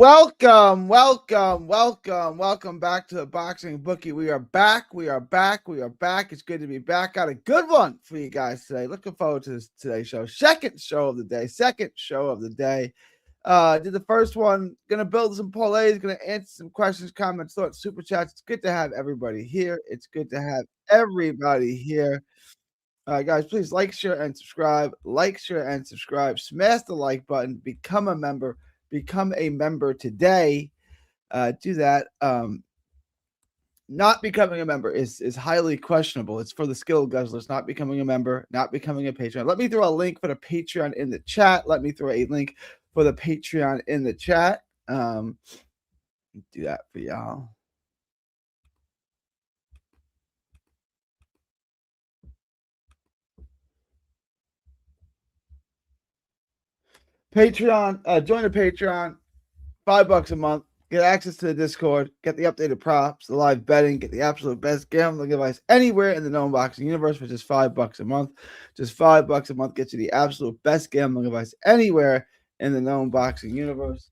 Welcome back to the Boxing Bookie. We are back. It's good to be back. Got a good one for you guys today. Looking forward to today's show. Second show of the day. Did the first one. Gonna build some parlays. Gonna answer some questions, comments, thoughts, super chats. It's good to have everybody here. Guys, please like, share, and subscribe. Smash the like button. Become a member today. Do that. Not becoming a member is highly questionable. It's for the skill guzzlers. Not becoming a member, not becoming a Patreon. Let me throw a link for the Patreon in the chat. Do that for y'all. Patreon, join the Patreon, $5 a month. Get access to the Discord, get the updated props, the live betting, get the absolute best gambling advice anywhere in the known boxing universe for just $5 a month. Just $5 a month gets you the absolute best gambling advice anywhere in the known boxing universe.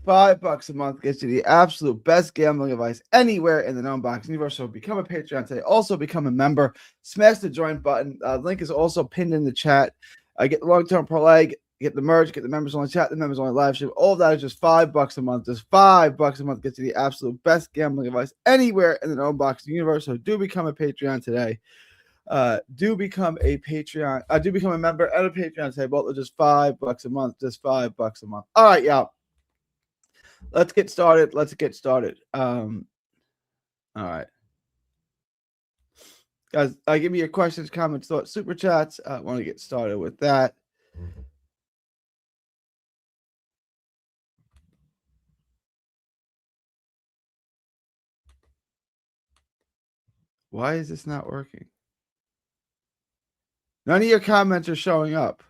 $5 a month gets you the absolute best gambling advice anywhere in the known boxing universe. So become a Patreon today. Also become a member. Smash the join button. Link is also pinned in the chat. Get the long-term parlay. Get the merge. Get the members only chat. The members only live stream. All of that is just $5 a month. Just $5 a month gets you the absolute best gambling advice anywhere in the known boxing universe. So do become a Patreon today. Do become a member at a Patreon today. Both are just $5 a month. Just $5 a month. All right, y'all. Let's get started. All right. Guys, give me your questions, comments, thoughts, super chats. I want to get started with that. Why is this not working? None of your comments are showing up.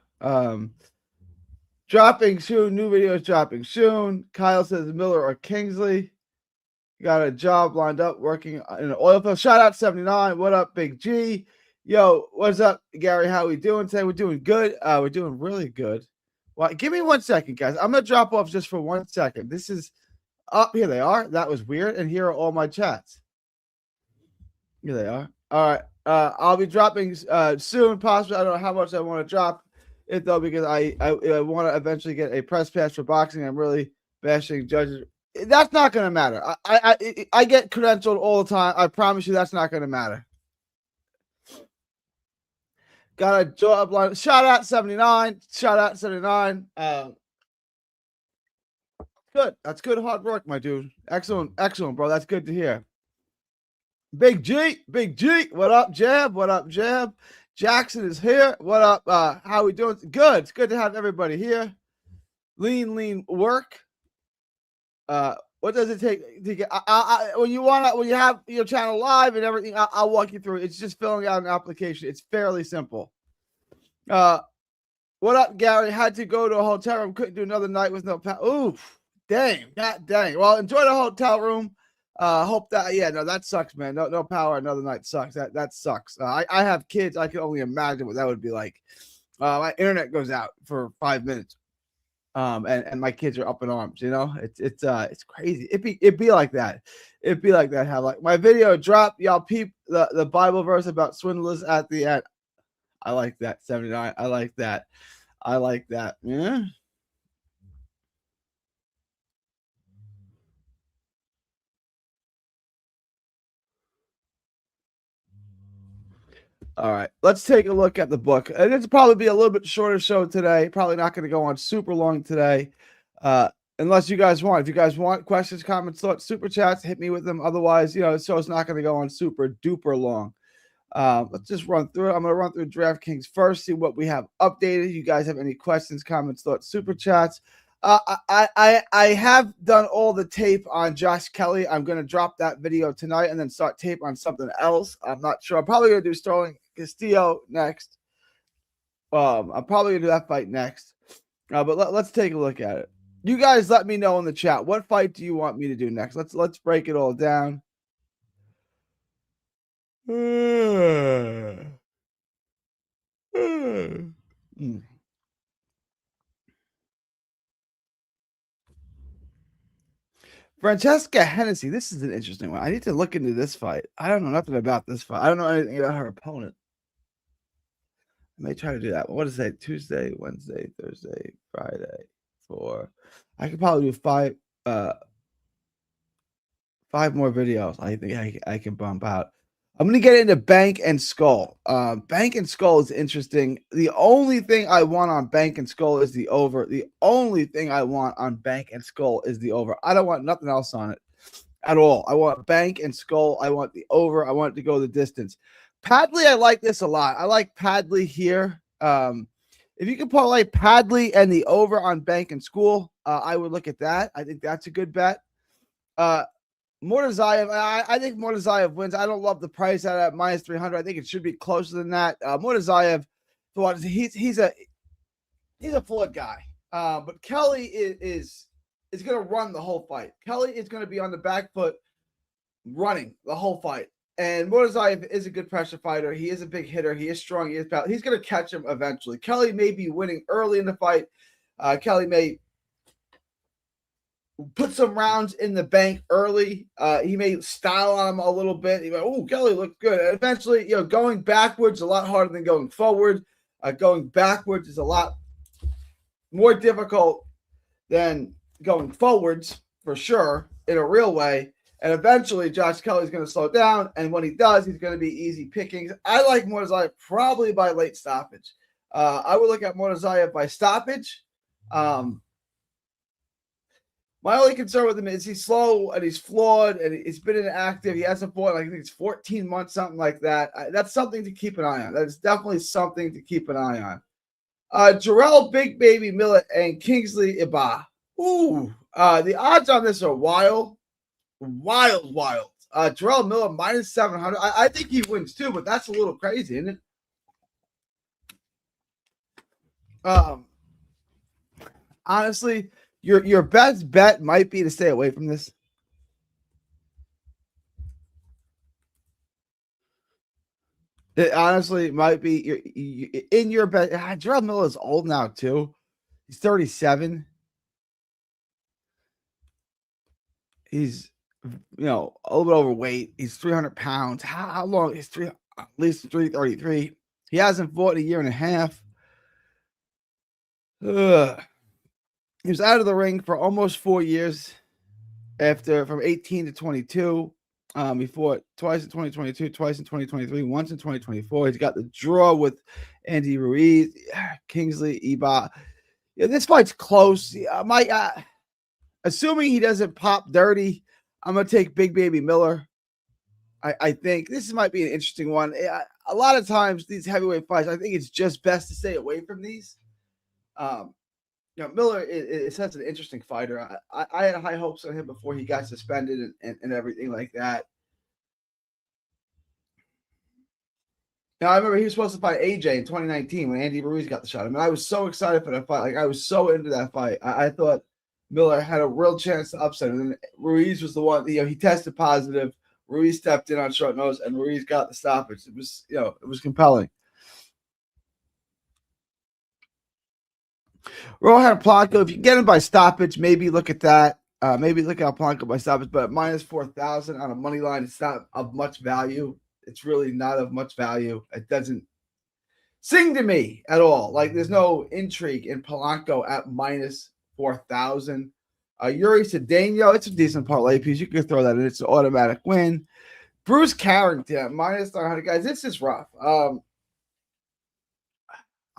Dropping soon. New videos dropping soon. Kyle says Miller or Kingsley. Got a job lined up working in an oil field. Shout out 79. What up, Big G? Yo, what's up, Gary? How we doing today? We're doing good. We're doing really good. Well, give me 1 second, guys. I'm going to drop off just for 1 second. This is up. Here they are. That was weird. And here are all my chats. Here they are. All right. I'll be dropping soon, possibly. I don't know how much I want to drop it, though, because I want to eventually get a press pass for boxing. I'm really bashing judges. That's not going to matter. I get credentialed all the time. I promise you that's not going to matter. Got a job line. Shout out 79. Good. That's good hard work, my dude. Excellent, bro. That's good to hear. Big G. What up, Jab? Jackson is here. What up? How we doing? Good. It's good to have everybody here. Lean work. What does it take to get? When you have your channel live and everything, I'll walk you through. It's just filling out an application. It's fairly simple. What up, Gary? Had to go to a hotel room. Couldn't do another night with no power. Oof. Dang. Well, enjoy the hotel room. Hope that, that sucks, man. No power another night sucks. That sucks. I have kids. I can only imagine what that would be like. My internet goes out for 5 minutes. And my kids are up in arms, it's crazy. It'd be like that. Have like my video drop, y'all peep the Bible verse about swindlers at the end. I like that. 79. I like that. Yeah. All right, let's take a look at the book. And it's probably be a little bit shorter show today. Probably not going to go on super long today. Unless you guys want. If you guys want questions, comments, thoughts, super chats, hit me with them. Otherwise, the show's not going to go on super duper long. Let's just run through it. I'm going to run through DraftKings first, see what we have updated. You guys have any questions, comments, thoughts, super chats. I have done all the tape on Josh Kelly. I'm going to drop that video tonight and then start tape on something else. I'm not sure. I'm probably going to do Sterling Castillo next. I'm probably going to do that fight next. But let's take a look at it. You guys let me know in the chat. What fight do you want me to do next? Let's break it all down. Francesca Hennessy. This is an interesting one. I need to look into this fight. I don't know nothing about this fight. I don't know anything about her opponent. I may try to do that. What is that? Tuesday, Wednesday, Thursday, Friday, 4. I could probably do 5 more videos. I think I can bump out. I'm going to get into Bank and Skull. Bank and Skull is interesting. The only thing I want on Bank and Skull is the over. The only thing I want on Bank and Skull is the over. I don't want nothing else on it at all. I want Bank and Skull. I want the over. I want it to go the distance. Padley, I like this a lot. I like Padley here. If you can parlay Padley and the over on Bank and Skull, I would look at that. I think that's a good bet. Mortazayev, I think Mortazayev wins. I don't love the price at minus 300. I think it should be closer than that. Mortazayev, he's a flawed guy. But Kelly is going to run the whole fight. Kelly is going to be on the back foot running the whole fight. And Mortazayev is a good pressure fighter. He is a big hitter. He is strong. He is powerful. He's going to catch him eventually. Kelly may be winning early in the fight. Kelly may put some rounds in the bank early. He may style on him a little bit. He might, oh, Kelly looked good. And eventually, going backwards is a lot harder than going forward. Going backwards is a lot more difficult than going forwards, for sure, in a real way. And eventually, Josh Kelly's going to slow down. And when he does, he's going to be easy pickings. I like Mortazayev probably by late stoppage. I would look at Mortazayev by stoppage. My only concern with him is he's slow and he's flawed and he's been inactive. He hasn't fought, I think it's 14 months, something like that. That's something to keep an eye on. That is definitely something to keep an ay on. Jarrell Big Baby Millett and Kingsley Iba. Ooh, the odds on this are wild. Jarrell Miller minus 700. I think he wins too, but that's a little crazy, isn't it? Honestly, your best bet might be to stay away from this. It honestly might be in your bet. Jarrell Miller is old now too. He's 37. He's a little bit overweight. He's 300 pounds. How long? He's at least 333. He hasn't fought in a year and a half. He was out of the ring for almost 4 years from 18 to 22. He fought twice in 2022, twice in 2023, once in 2024. He's got the draw with Andy Ruiz, Kingsley Iba. Yeah, this fight's close. Assuming he doesn't pop dirty, I'm going to take Big Baby Miller. I think this might be an interesting one. A lot of times, these heavyweight fights, I think it's just best to stay away from these. Miller is such an interesting fighter. I had high hopes on him before he got suspended and everything like that. Now, I remember he was supposed to fight AJ in 2019 when Andy Ruiz got the shot. I mean, I was so excited for that fight. Like, I was so into that fight. I thought Miller had a real chance to upset him. And Ruiz was the one, he tested positive. Ruiz stepped in on short notice, and Ruiz got the stoppage. It was, it was compelling. Rohan Blanco, if you get him by stoppage, maybe look at that. Maybe look at Blanco by stoppage, but minus 4,000 on a money line, it's not of much value. It's really not of much value. It doesn't sing to me at all. Like, there's no intrigue in Polanco at minus 4,000. Yuri Cedeno, it's a decent parlay piece. You can throw that in. It's an automatic win. Bruce Carrington, minus 900. Guys, this is rough. I'm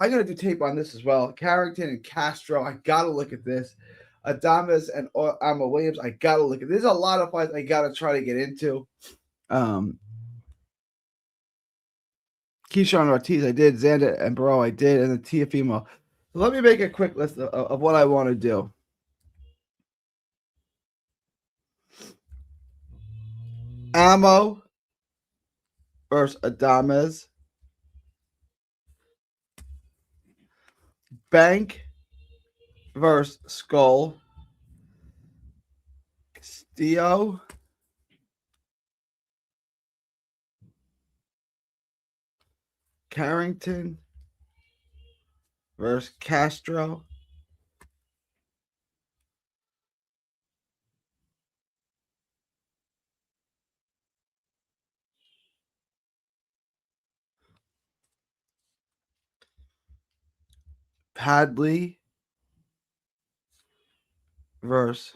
going to do tape on this as well. Carrington and Castro, I got to look at this. Adames and Amma Williams, I got to look at this. There's a lot of fights I got to try to get into. Keyshawn Ortiz, I did. Xander and Barrow, I did. And the Tiafimo. So let me make a quick list of what I want to do. Ammo versus Adames. Bank versus Skull. Castillo. Carrington versus Castro. Padley versus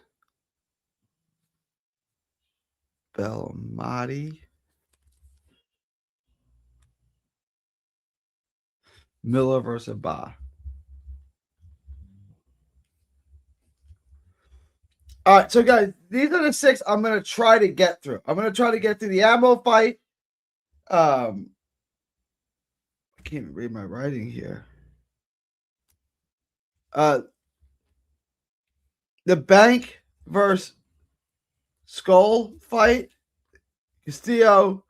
Belmati. Miller versus Ba. All right, so guys, these are the 6 I'm gonna try to get through. I'm gonna try to get through the ammo fight. I can't even read my writing here. The bank versus Skull fight. Castillo,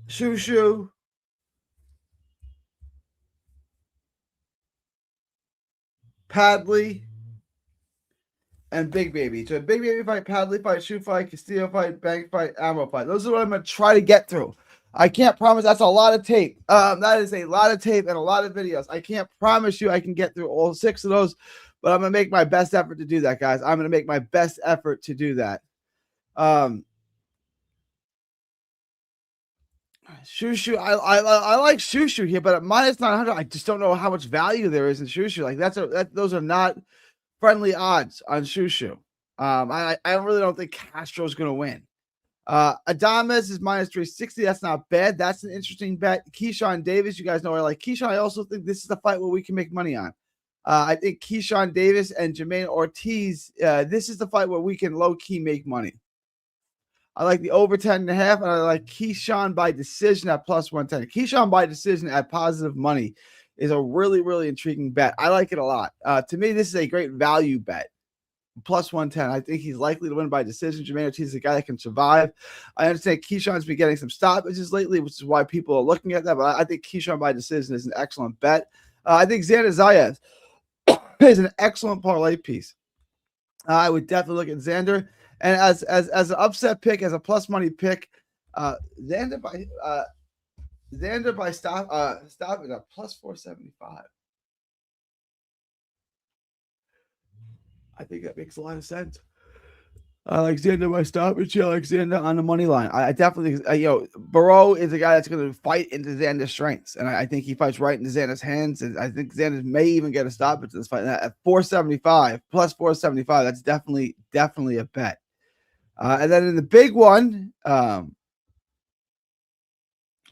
Shushu, Padley, and Big Baby. So Big Baby fight, Padley fight, Shoe fight, Castillo fight, Bank fight, Ammo fight. Those are what I'm going to try to get through. I can't promise. That's a lot of tape. That is a lot of tape and a lot of videos. I can't promise you I can get through all 6 of those, but I'm going to make my best effort to do that, guys. I'm going to make my best effort to do that. Shushu, I like Shushu here, but at minus 900, I just don't know how much value there is in Shushu. Like those are not friendly odds on Shushu. I really don't think Castro's going to win. Adames is minus 360. That's not bad. That's an interesting bet. Keyshawn Davis, you guys know I like Keyshawn. I also think this is the fight where we can make money on. I think Keyshawn Davis and Jermaine Ortiz, this is the fight where we can low-key make money. I like the over 10.5, and I like Keyshawn by decision at plus 110. Keyshawn by decision at positive money is a really, really intriguing bet. I like it a lot. To me, this is a great value bet. Plus 110. I think he's likely to win by decision. Jermaine Ortiz is a guy that can survive. I understand Keyshawn's been getting some stoppages lately, which is why people are looking at that. But I think Keyshawn by decision is an excellent bet. I think Xander Zayas is an excellent parlay piece. I would definitely look at Xander. And as an upset pick, as a plus money pick, Xander by stop is a plus 475. I think that makes a lot of sense. I like Xander by stoppage. I like Xander on the money line. I definitely, Barreau is a guy that's going to fight into Xander's strengths, and I think he fights right into Xander's hands. And I think Xander may even get a stoppage in this fight. And at 475 plus 475, that's definitely a bet. And then in the big one, I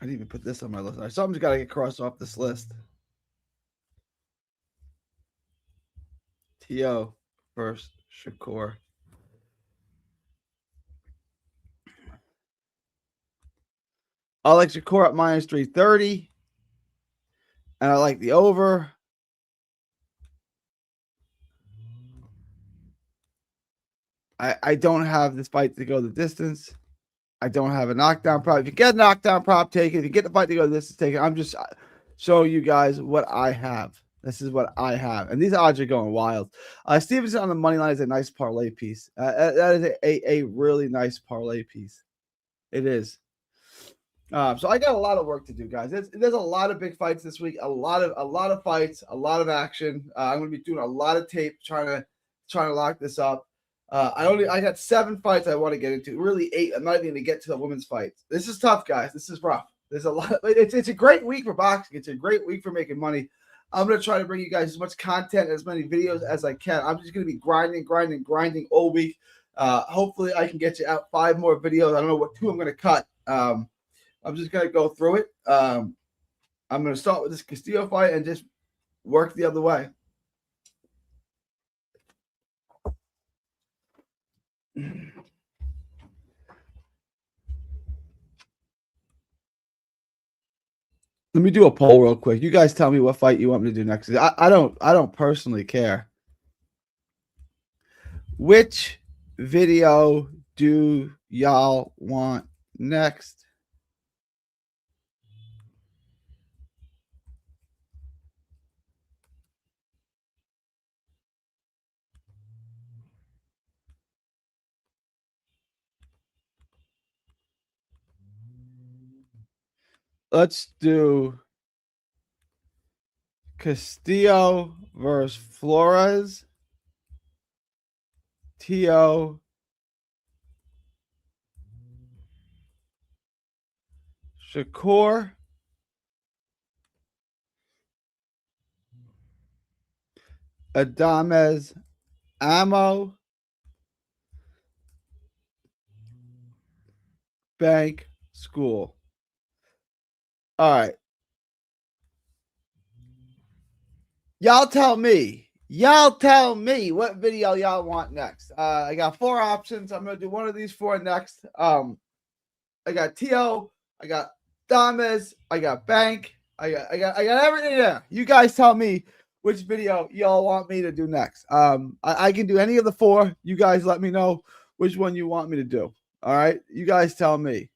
didn't even put this on my list. Something's got to get crossed off this list. T.O. versus Shakur. I like Shakur at minus 330. And I like the over. I don't have this fight to go the distance. I don't have a knockdown prop. If you get a knockdown prop, take it. If you get the fight to go the distance, take it. I'm just showing you guys what I have. This is what I have. And these odds are going wild. Stevenson on the money line is a nice parlay piece. That is a really nice parlay piece. It is. So I got a lot of work to do, guys. There's a lot of big fights this week. A lot of fights, a lot of action. I'm going to be doing a lot of tape trying to lock this up. I got 7 fights I want to get into. Really 8. I'm not even going to get to the women's fights. This is tough, guys. This is rough. There's a lot. It's a great week for boxing. It's a great week for making money. I'm going to try to bring you guys as much content, as many videos as I can. I'm just going to be grinding all week. Hopefully, I can get you out 5 more videos. I don't know what 2 I'm going to cut. I'm just going to go through it. I'm going to start with this Castillo fight and just work the other way. Let me do a poll real quick. You guys tell me what fight you want me to do next. I don't personally care. Which video do y'all want next? Let's do Castillo versus Flores. Tio. Shakur. Adames. Ammo. Bank. School. All right. Y'all tell me. Y'all tell me what video y'all want next. I got 4 options. I'm gonna do one of these 4 next. I got Tio, I got Dames, I got Bank, I got everything there. You guys tell me which video y'all want me to do next. I can do any of the 4. You guys let me know which one you want me to do. All right, you guys tell me.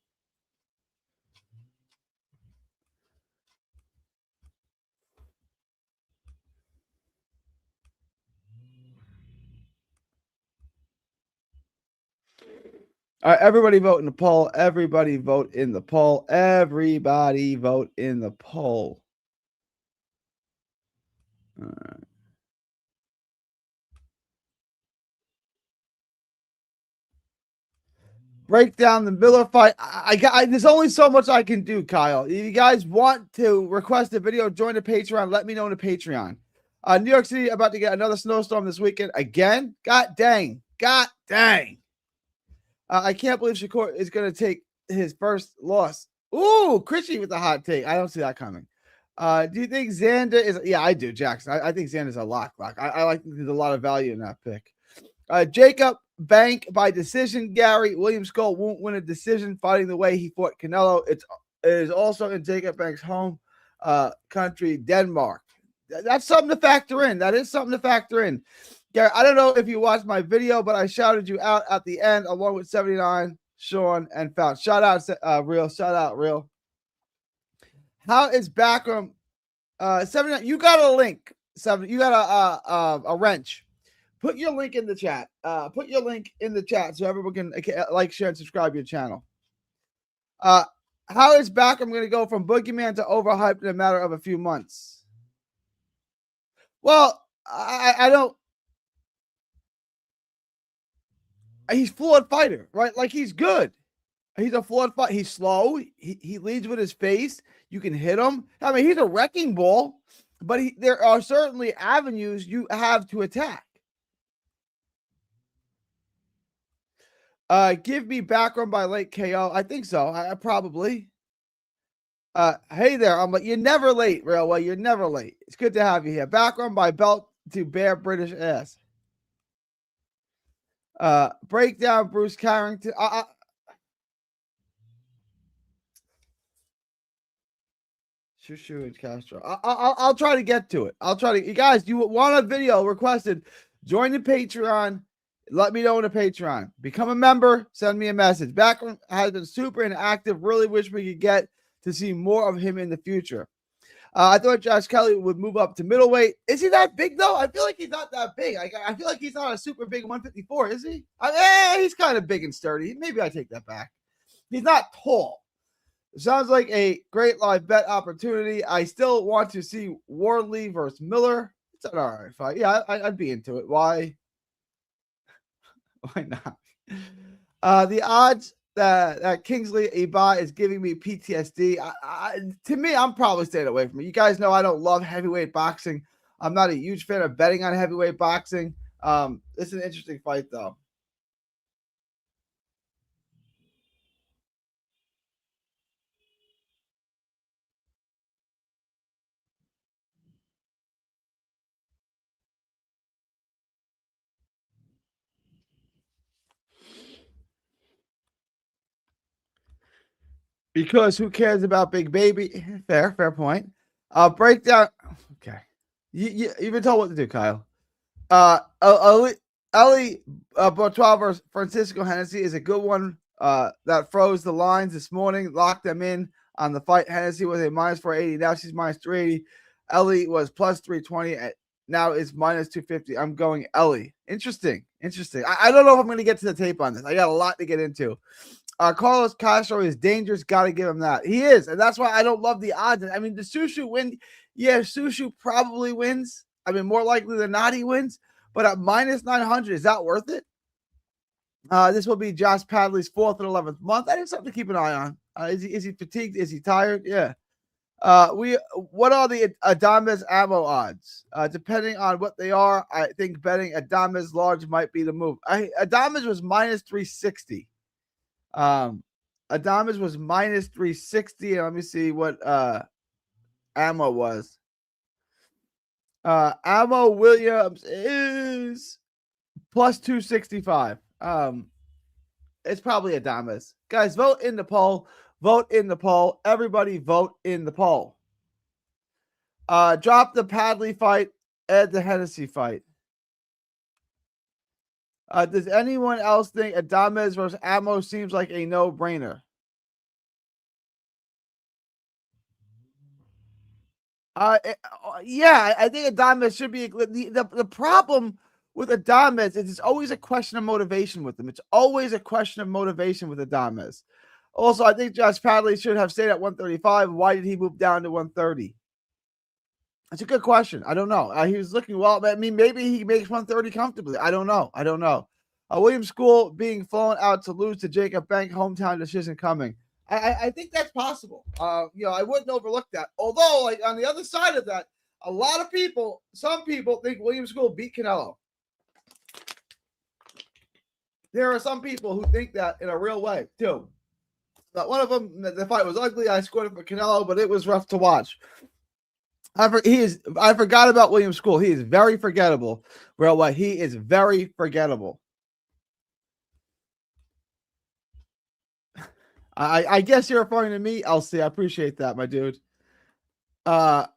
All right, everybody vote in the poll. Everybody vote in the poll. Everybody vote in the poll. All right. Break down the Miller fight. There's only so much I can do, Kyle. If you guys want to request a video, join the Patreon. Let me know in the Patreon. New York City about to get another snowstorm this weekend again. God dang. God dang. I can't believe Shakur is going to take his first loss. Ooh, Chrissy with the hot take. I don't see that coming. Do you think Xander is? Yeah, I do, Jackson. I think Xander's a lock. I like there's a lot of value in that pick. Jacob Bank by decision. Gary Williams Cole won't win a decision fighting the way he fought Canelo. It is also in Jacob Bank's home country, Denmark. That's something to factor in. That is something to factor in. Gary, I don't know if you watched my video, but I shouted you out at the end along with 79, Sean, and Fouch. Shout out, Real. Shout out, Real. How is Backroom 79? You got a link. 7. You got a wrench. Put your link in the chat. Put your link in the chat so everyone can like, share, and subscribe to your channel. How is Backroom going to go from boogeyman to overhyped in a matter of a few months? Well, I don't. He's flawed fighter, right? Like, he's good. He's a flawed fighter. He's slow. He leads with his face. You can hit him. I mean, he's a wrecking ball, but there are certainly avenues you have to attack. Give me Backroom by late KO. I think so. I probably. Hey there. I'm like, you're never late, Railway. You're never late. It's good to have you here. Backroom by belt to bare British ass. Breakdown Bruce Carrington. Shushu and Castro. I'll try to get to it. I'll try to. You guys, you want a video requested? Join the Patreon. Let me know in the Patreon. Become a member. Send me a message. Backroom has been super inactive. Really wish we could get to see more of him in the future. I thought Josh Kelly would move up to middleweight. Is he that big, though? I feel like he's not that big. I feel like he's not a super big 154, is he? He's kind of big and sturdy. Maybe I take that back. He's not tall. It sounds like a great live bet opportunity. I still want to see Wardley versus Miller. It's an all right fight. Yeah, I'd be into it. Why? Why not? The odds that Kingsley Iba is giving me PTSD. To me, I'm probably staying away from it. You guys know I don't love heavyweight boxing. I'm not a huge fan of betting on heavyweight boxing. This is an interesting fight, though. Because who cares about Big Baby? Fair point. Breakdown. Okay. You've been told what to do, Kyle. Ellie Bourtois versus Francisco Hennessy is a good one. That froze the lines this morning, locked them in on the fight. Hennessy was a minus 480. Now she's minus 380. Ellie was plus 320. Now is minus 250. I'm going Ellie. Interesting. I don't know if I'm going to get to the tape on this. I got a lot to get into. Carlos Castro is dangerous. Got to give him that. He is. And that's why I don't love the odds. I mean, the Sushu win. Yeah, Sushu probably wins. I mean, more likely than not, he wins. But at minus 900, is that worth it? This will be Josh Padley's 4th and 11th month. That is something to keep an eye on. Is he fatigued? Is he tired? Yeah. What are the Adames ammo odds? Depending on what they are, I think betting Adames large might be the move. Adames was minus 360. Adames was minus 360. And let me see what ammo was. Ammo Williams is plus 265. It's probably Adames. Guys, vote in the poll. Vote in the poll. Everybody vote in the poll. Drop the Padley fight. Add the Hennessy fight. Does anyone else think Adames versus Ammo seems like a no-brainer? Yeah, I think Adames should be. The problem with Adames is it's always a question of motivation with him. It's always a question of motivation with Adames. Also, I think Josh Padley should have stayed at 135. Why did he move down to 130? That's a good question. I don't know. He was looking well. I mean, maybe he makes 130 comfortably. I don't know. William School being flown out to lose to Jacob Bank, hometown decision coming. I think that's possible. I wouldn't overlook that. Although, like on the other side of that, a lot of people, some people think William School beat Canelo. There are some people who think that in a real way too. But one of them, the fight was ugly. I scored it for Canelo, but it was rough to watch. I forgot about William School. He is very forgettable. Real way. He is very forgettable. I guess you're referring to me, LC. I appreciate that, my dude. That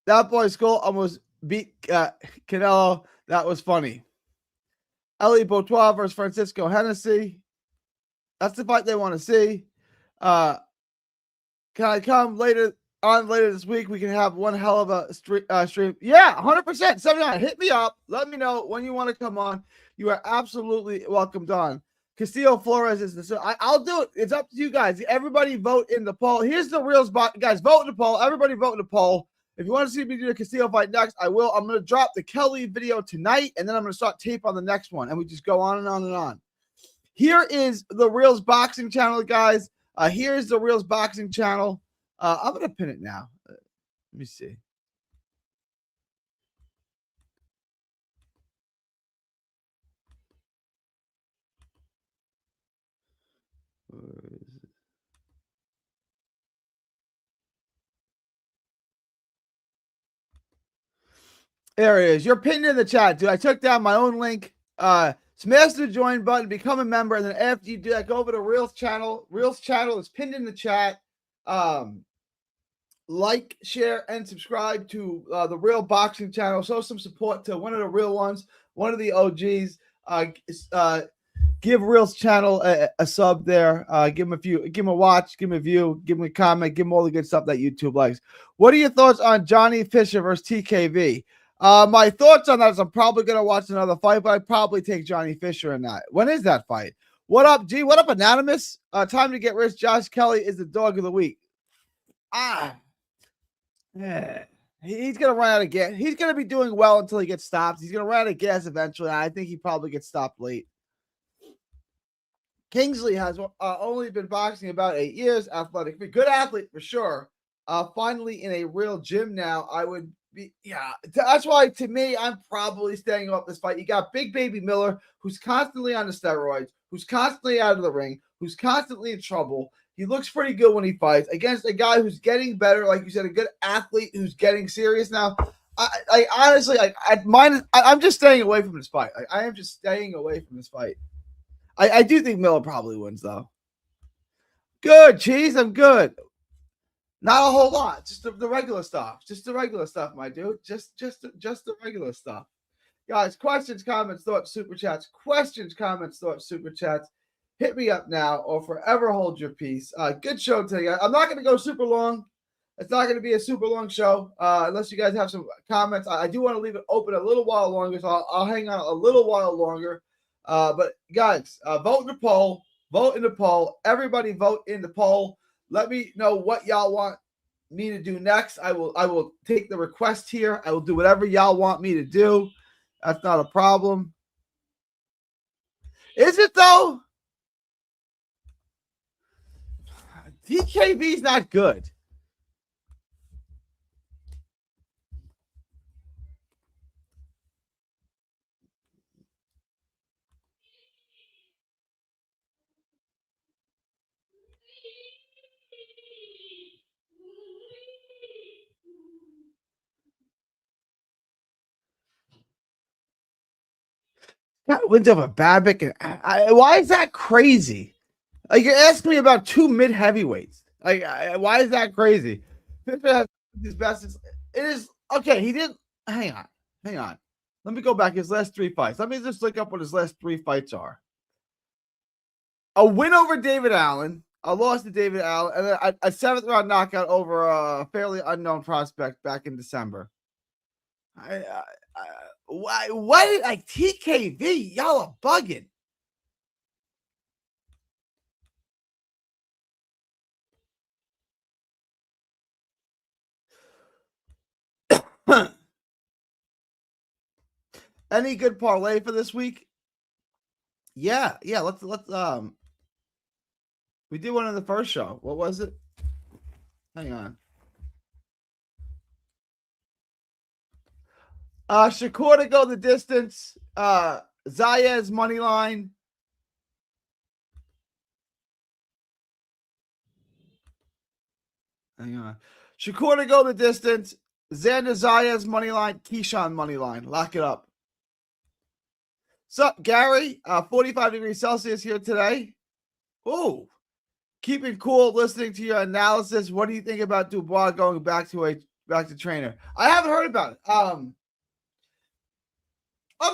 boy's School almost beat Canelo. That was funny. Ellie Bourtois versus Francisco Hennessy. That's the fight they want to see. Can I come later this week? We can have one hell of a stream. Yeah, 100%. 79. Hit me up. Let me know when you want to come on. You are absolutely welcomed on. Castillo Flores is the. I'll do it. It's up to you guys. Everybody vote in the poll. Here's the real spot, guys. Vote in the poll. Everybody vote in the poll. If you want to see me do the Castillo fight next, I will. I'm going to drop the Kelly video tonight, and then I'm going to start tape on the next one, and we just go on and on and on. Here is the Reels Boxing channel, guys. Here's the Reels Boxing channel. I'm going to pin it now. Let me see. There it is. You're pinned in the chat, dude. I took down my own link. Smash the join button, become a member, and then after you do that, go over to Reels channel. Reels channel is pinned in the chat. Like, share, and subscribe to the Real Boxing channel. Show some support to one of the real ones, one of the OGs. Give Reels channel a sub there. Give him a watch, give him a view, give him a comment, give him all the good stuff that YouTube likes. What are your thoughts on Johnny Fisher versus TKV? My thoughts on that is I'm probably going to watch another fight, but I'd probably take Johnny Fisher in that. When is that fight? What up, G? What up, Anonymous? Time to get rich. Josh Kelly is the dog of the week. Yeah. He's going to run out of gas. He's going to be doing well until he gets stopped. He's going to run out of gas eventually. I think he probably gets stopped late. Kingsley has only been boxing about 8 years. Athletic, good athlete for sure. Finally in a real gym now. I would be, yeah. That's why to me, I'm probably staying off this fight. You got Big Baby Miller, who's constantly on the steroids, who's constantly out of the ring, who's constantly in trouble. He looks pretty good when he fights against a guy who's getting better, like you said, a good athlete who's getting serious now. I honestly, I'm just staying away from this fight. I am just staying away from this fight. I do think Miller probably wins, though. Good, Cheese. I'm good. Not a whole lot. Just the regular stuff. Just the regular stuff, my dude. Just the regular stuff. Guys, questions, comments, thoughts, super chats. Questions, comments, thoughts, super chats. Hit me up now or forever hold your peace. Good show today, guys. I'm not going to go super long. It's not going to be a super long show unless you guys have some comments. I do want to leave it open a little while longer, so I'll hang on a little while longer. But guys, vote in the poll. Vote in the poll. Everybody vote in the poll. Let me know what y'all want me to do next. I will take the request here. I will do whatever y'all want me to do. That's not a problem. Is it though? TKV's not good. Got wins over Babbitt. And why is that crazy? Like, you're asking me about two mid heavyweights. Like, why is that crazy? Fisher has his best. It is okay. He didn't. Hang on. Let me go back his last three fights. Let me just look up what his last three fights are. A win over David Allen, a loss to David Allen, and then a seventh round knockout over a fairly unknown prospect back in December. Why did like TKV? Y'all are bugging. Any good parlay for this week? Yeah. Let's we did one in the first show. What was it? Hang on. Shakur to go the distance. Zayas money line. Hang on. Shakur to go the distance. Xander Zayas money line. Keyshawn money line. Lock it up. Sup, Gary? 45 degrees Celsius here today. Ooh. Keeping cool, listening to your analysis. What do you think about Dubois going back to trainer? I haven't heard about it. I'm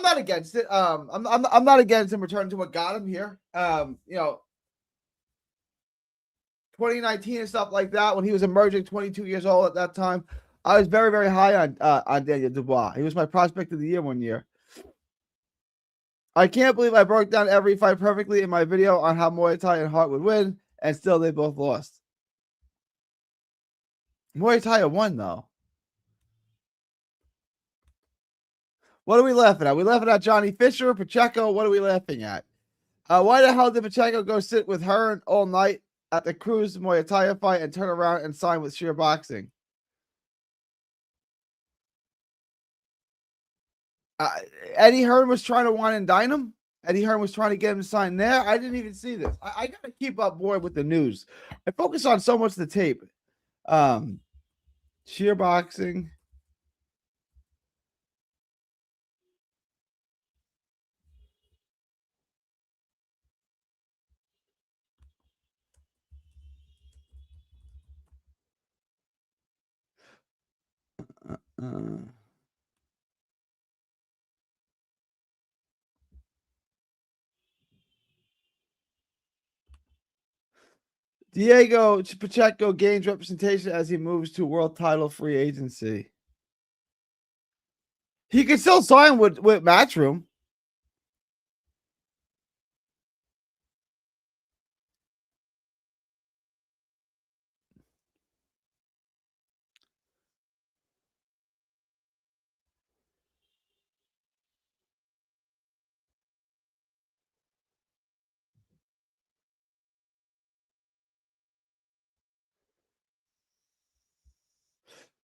not against it. I'm not against him returning to what got him here. 2019 and stuff like that, when he was emerging, 22 years old at that time, I was very, very high on Daniel Dubois. He was my prospect of the year one year. I can't believe I broke down every fight perfectly in my video on how Muay Thai and Hart would win, and still they both lost. Muay Thai won, though. What are we laughing at? Are we laughing at Johnny Fisher or Pacheco? What are we laughing at? Why the hell did Pacheco go sit with Hearn all night at the Cruz Muay Thai fight and turn around and sign with Sheer Boxing? Eddie Hearn was trying to wine and dine him. Eddie Hearn was trying to get him to sign there. I didn't even see this. I got to keep up more with the news. I focus on so much of the tape. Sheer Boxing. Diego Pacheco gains representation as he moves to world title free agency. He could still sign with Matchroom.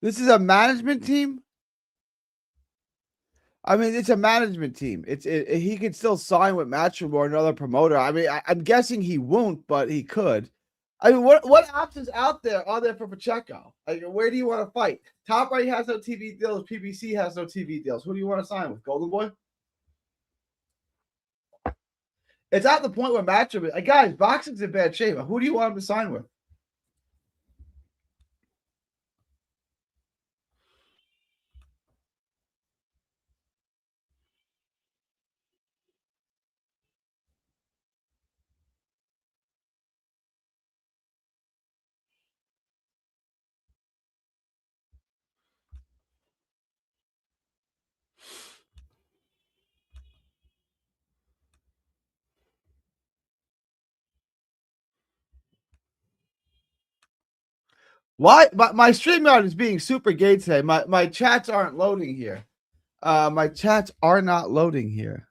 This is a management team. I mean, it's a management team. He could still sign with Matchroom or another promoter. I mean, I'm guessing he won't, but he could. I mean, what options out there are there for Pacheco? Like, where do you want to fight? Top Right has no TV deals. PBC has no TV deals. Who do you want to sign with? Golden Boy? It's at the point where Matchroom, guys, boxing's in bad shape. Who do you want him to sign with? Why? My StreamYard is being super gay today. My chats aren't loading here. My chats are not loading here.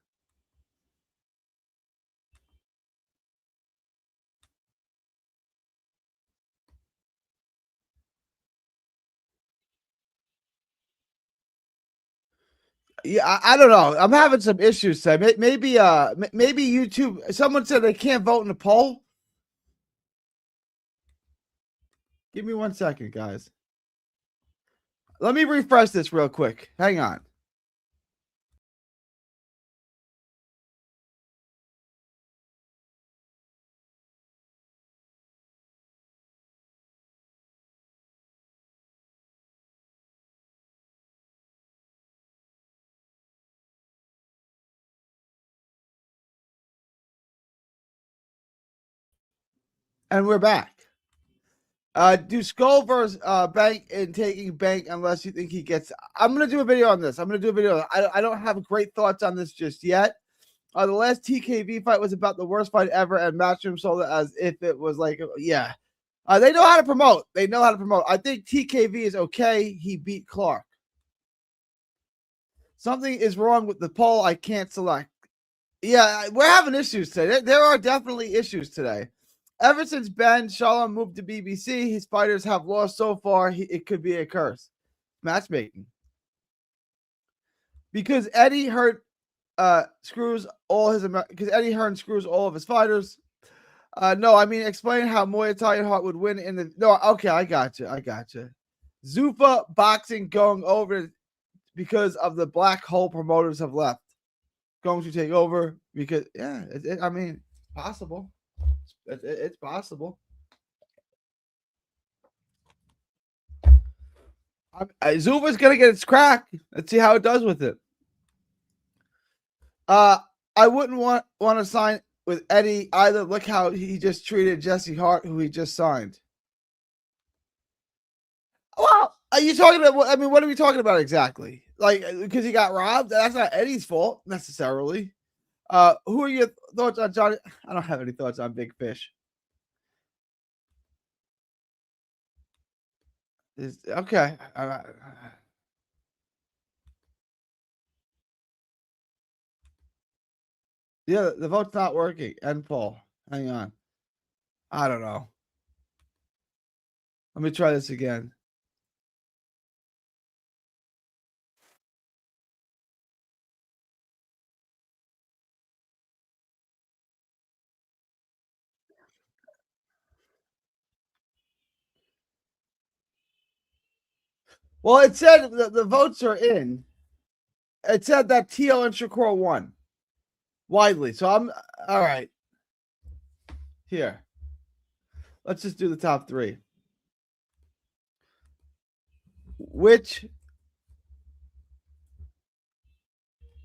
Yeah, I don't know. I'm having some issues today. Maybe YouTube. Someone said they can't vote in the poll. Give me 1 second, guys. Let me refresh this real quick. Hang on. And we're back. Do Skull versus Bank and taking Bank unless you think he gets. I'm gonna do a video on this. I don't have great thoughts on this just yet. The last TKV fight was about the worst fight ever, and Matchroom sold it as if it was like, yeah. They know how to promote. I think TKV is okay. He beat Clark. Something is wrong with the poll. I can't select. Yeah, we're having issues today. There are definitely issues today. Ever since Ben Shalom moved to BBC, his fighters have lost so far. It could be a curse. Matchmaking. Because Eddie Hearn screws all of his fighters. No, I mean explain how Muay Thai and Hart would win in the. No, okay, I got you. Zuffa boxing going over because of the black hole promoters have left. Going to take over because I mean, possible. It's possible. Zuffa's gonna get its crack. Let's see how it does with it. I wouldn't want to sign with Eddie either. Look how he just treated Jesse Hart, who he just signed. Well, are you talking about? I mean, what are we talking about exactly? Like, because he got robbed? That's not Eddie's fault necessarily. Who are your thoughts on Johnny? I don't have any thoughts on Big Fish. Okay. Yeah, the vote's not working. End poll. Hang on. I don't know. Let me try this again. Well, it said the votes are in. It said that Tio and Shakur won widely. So I'm all right. Here. Let's just do the top three. Which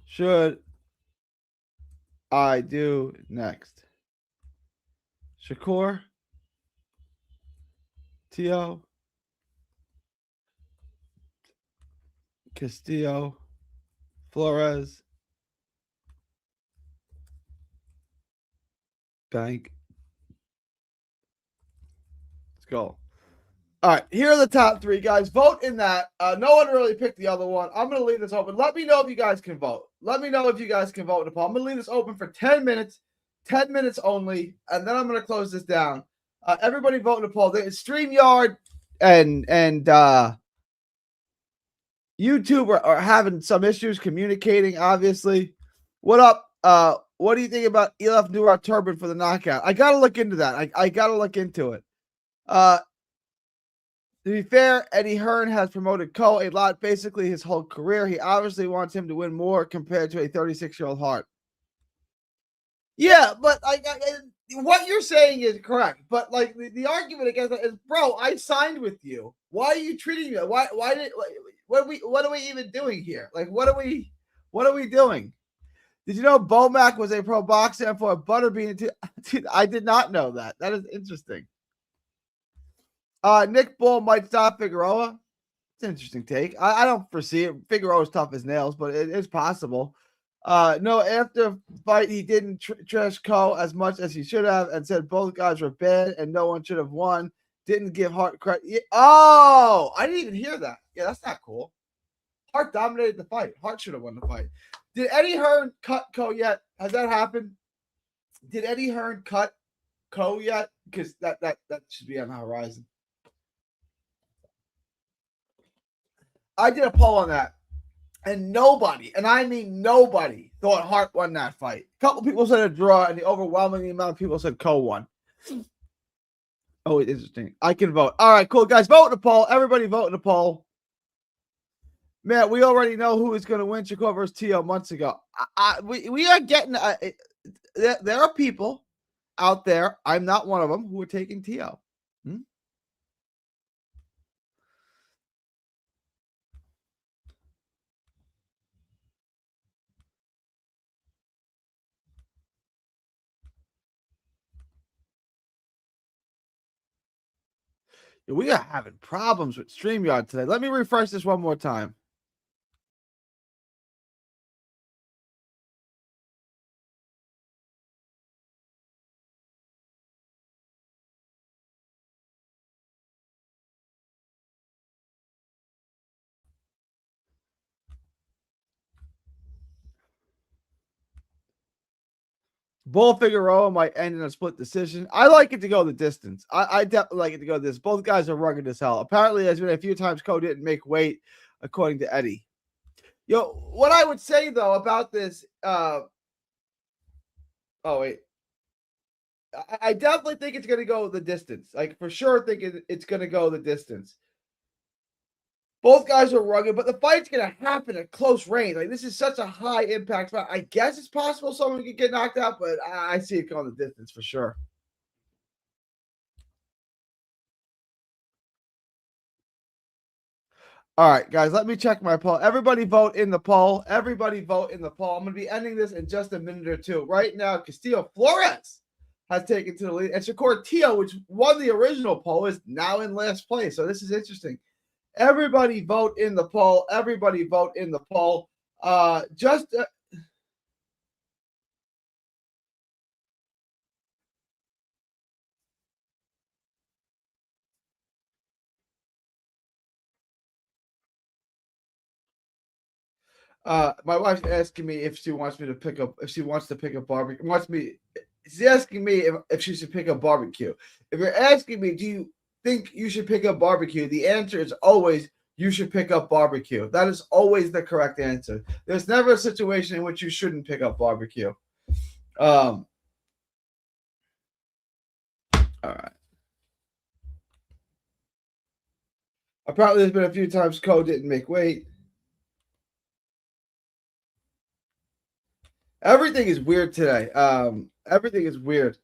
should I do next? Shakur, Tio, Castillo, Flores, Bank. Let's go. All right, here are the top three, guys. Vote in that. No one really picked the other one. I'm going to leave this open. Let me know if you guys can vote. Let me know if you guys can vote in the poll. I'm going to leave this open for 10 minutes, 10 minutes only, and then I'm going to close this down. Everybody vote in the poll. StreamYard and YouTube are having some issues communicating, obviously. What up? What do you think about Elif Nurat Turban for the knockout? I got to look into that. I got to look into it. To be fair, Eddie Hearn has promoted Cole a lot, basically his whole career. He obviously wants him to win more compared to a 36-year-old Hart. Yeah, but what you're saying is correct. But like the argument against that is, bro, I signed with you. Why are you treating me? What are we even doing here? Like, what are we doing? Did you know Bomac was a pro boxer for a butterbean? Dude, I did not know that. That is interesting. Nick Bull might stop Figueroa. It's an interesting take. I don't foresee it. Figueroa's tough as nails, but it is possible. No, after fight, he didn't trash Cole as much as he should have and said both guys were bad and no one should have won. Didn't give Hart credit. Oh, I didn't even hear that. Yeah, that's not cool. Hart dominated the fight. Hart should have won the fight. Did Eddie Hearn cut Co yet? Has that happened? Did Eddie Hearn cut Co yet? Because that should be on the horizon. I did a poll on that, and nobody, and I mean nobody, thought Hart won that fight. A couple people said a draw, and the overwhelming amount of people said Co won. Oh, interesting. I can vote. All right, cool, guys. Vote in the poll. Everybody vote in the poll. Man, we already know who is going to win Shakur versus Tio months ago. We are getting there are people out there. I'm not one of them who are taking Tio. We are having problems with StreamYard today. Let me refresh this one more time. Bull Figueroa might end in a split decision. I like it to go the distance. I definitely like it to go this. Both guys are rugged as hell. Apparently, there's been a few times Co didn't make weight, according to Eddie. Yo, what I would say though about this, oh wait, I definitely think it's going to go the distance. Like for sure, thinking it's going to go the distance. Both guys are rugged, but the fight's going to happen at close range. Like this is such a high impact fight. I guess it's possible someone could get knocked out, but I see it going the distance for sure. All right, guys, let me check my poll. Everybody vote in the poll. Everybody vote in the poll. I'm going to be ending this in just a minute or two. Right now, Castillo Flores has taken to the lead. And Shakur Tio, which won the original poll, is now in last place. So this is interesting. Everybody vote in the poll. Everybody vote in the poll. My wife's asking me if she wants me to pick up, if she wants to pick up barbecue. She's asking me if she should pick up barbecue. If you're asking me, do you think you should pick up barbecue? The answer is always you should pick up barbecue. That is always the correct answer. There's never a situation in which you shouldn't pick up barbecue. All right. Apparently, there's been a few times Co didn't make weight. Everything is weird today. Everything is weird.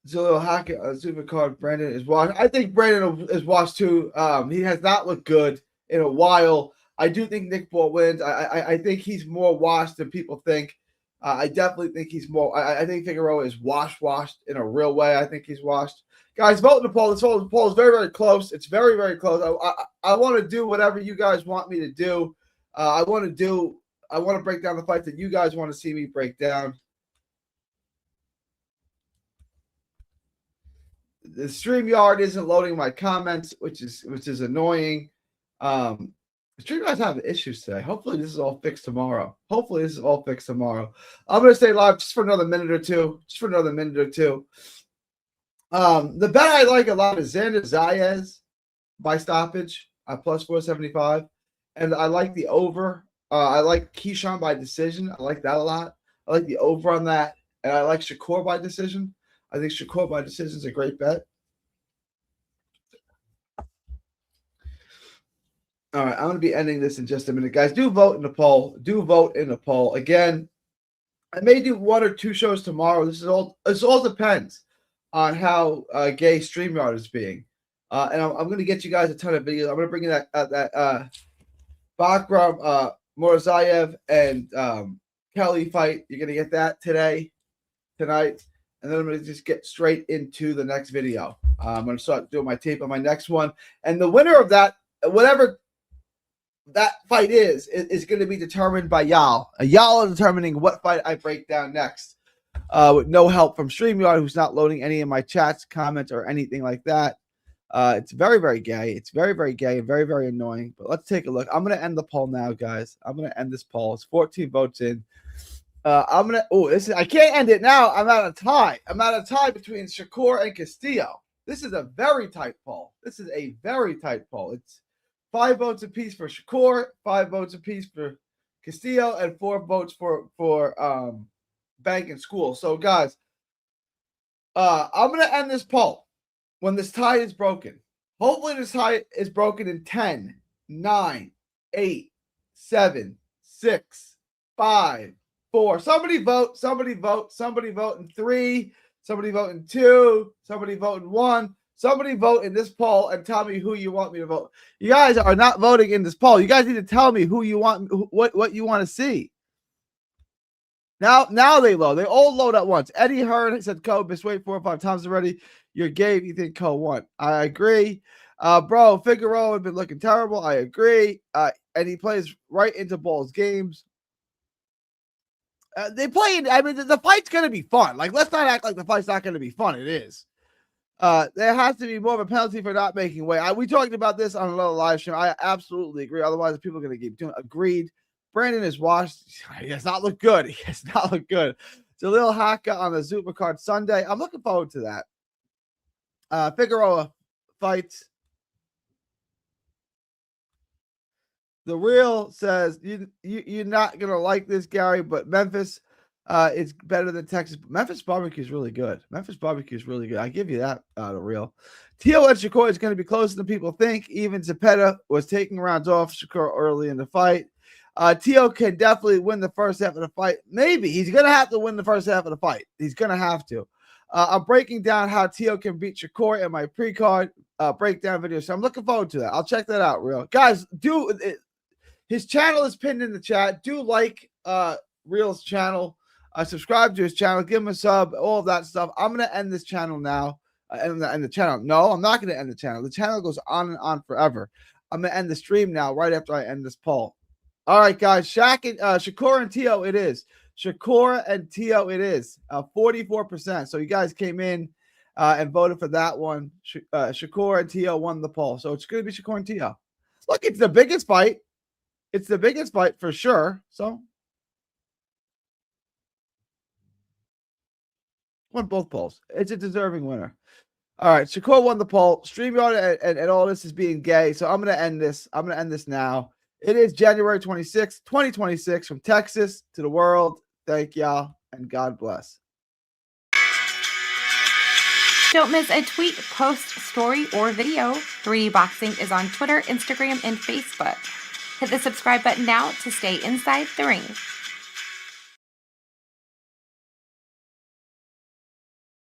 Zillow Hackett, Supercard, Brandon is washed. I think Brandon is washed too. He has not looked good in a while. I do think Nick Ball wins. I think he's more washed than people think. I definitely think he's more. I think Figueroa is washed in a real way. I think he's washed. Guys, vote in the poll. This poll is very, very close. It's very, very close. I want to do whatever you guys want me to do. I want to break down the fights that you guys want to see me break down. The StreamYard isn't loading my comments, which is annoying. StreamYard's having issues today. Hopefully this is all fixed tomorrow. I'm going to stay live just for another minute or two. The bet I like a lot is Xander Zayas by stoppage at plus 475. And I like the over. I like Keyshawn by decision. I like that a lot. I like the over on that. And I like Shakur by decision. I think Shakur by decision is a great bet. All right, I'm going to be ending this in just a minute. Guys, do vote in the poll. Again, I may do one or two shows tomorrow. This all depends on how gay StreamYard is being. And I'm going to get you guys a ton of videos. I'm going to bring in that Bakram Morzayev and Kelly fight. You're going to get that tonight. And then I'm going to just get straight into the next video. I'm going to start doing my tape on my next one. And the winner of that, whatever that fight is going to be determined by y'all. Y'all are determining what fight I break down next. With no help from StreamYard, who's not loading any of my chats, comments, or anything like that. It's very, very gay. It's very, very gay and very, very annoying. But let's take a look. I'm going to end the poll now, guys. I'm going to end this poll. It's 14 votes in. I'm going to, I can't end it now. I'm at a tie. I'm at a tie between Shakur and Castillo. This is a very tight poll. This is a very tight poll. It's 5 votes apiece for Shakur, 5 votes apiece for Castillo, and 4 votes for Bank and School. So, guys, I'm going to end this poll when this tie is broken. Hopefully, this tie is broken in 10, 9, 8, 7, 6, 5, 4. Somebody vote. Somebody vote. Somebody vote in 3. Somebody vote in 2. Somebody vote in 1. Somebody vote in this poll and tell me who you want me to vote. You guys are not voting in this poll. You guys need to tell me who you want, what you want to see. Now they load. They all load at once. Eddie Hearn said, "Co, been waiting 4 or 5 times already. You're gay if you think Co won." I agree. Bro, Figueroa had been looking terrible. I agree. And he plays right into Ball's games. They play. I mean, the fight's going to be fun. Like, let's not act like the fight's not going to be fun. It is. There has to be more of a penalty for not making weight. We talked about this on another live stream. I absolutely agree. Otherwise, people are going to keep doing. Agreed. Brandon is washed. He does not look good. He does not look good. It's a little haka on the Supercard Sunday. I'm looking forward to that. Figueroa fights. The Real says you're not gonna like this, Gary, but Memphis is better than Texas. Memphis barbecue is really good. Memphis barbecue is really good. I give you that. The Real. Teal and Shakur is going to be closer than people think. Even Zepeda was taking rounds off Shakur early in the fight. Teal can definitely win the first half of the fight. Maybe he's going to have to win the first half of the fight. He's going to have to. I'm breaking down how Teal can beat Shakur in my pre-card breakdown video. So I'm looking forward to that. I'll check that out, Real. Guys, his channel is pinned in the chat. Do like Real's channel. Subscribe to his channel. Give him a sub. All of that stuff. I'm going to end this channel now. End the channel. No, I'm not going to end the channel. The channel goes on and on forever. I'm going to end the stream now right after I end this poll. All right, guys. Shakur and Tio it is. Shakur and Tio it is. 44%. So you guys came in and voted for that one. Shakur and Tio won the poll. So it's going to be Shakur and Tio. Look, it's the biggest fight. It's the biggest fight for sure. So won both polls. It's a deserving winner. All right, Shakur won the poll. StreamYard and all this is being gay. So I'm going to end this. I'm going to end this now. It is January 26th, 2026 from Texas to the world. Thank y'all and God bless. Don't miss a tweet, post, story, or video. 3D Boxing is on Twitter, Instagram, and Facebook. Hit the subscribe button now to stay inside the ring.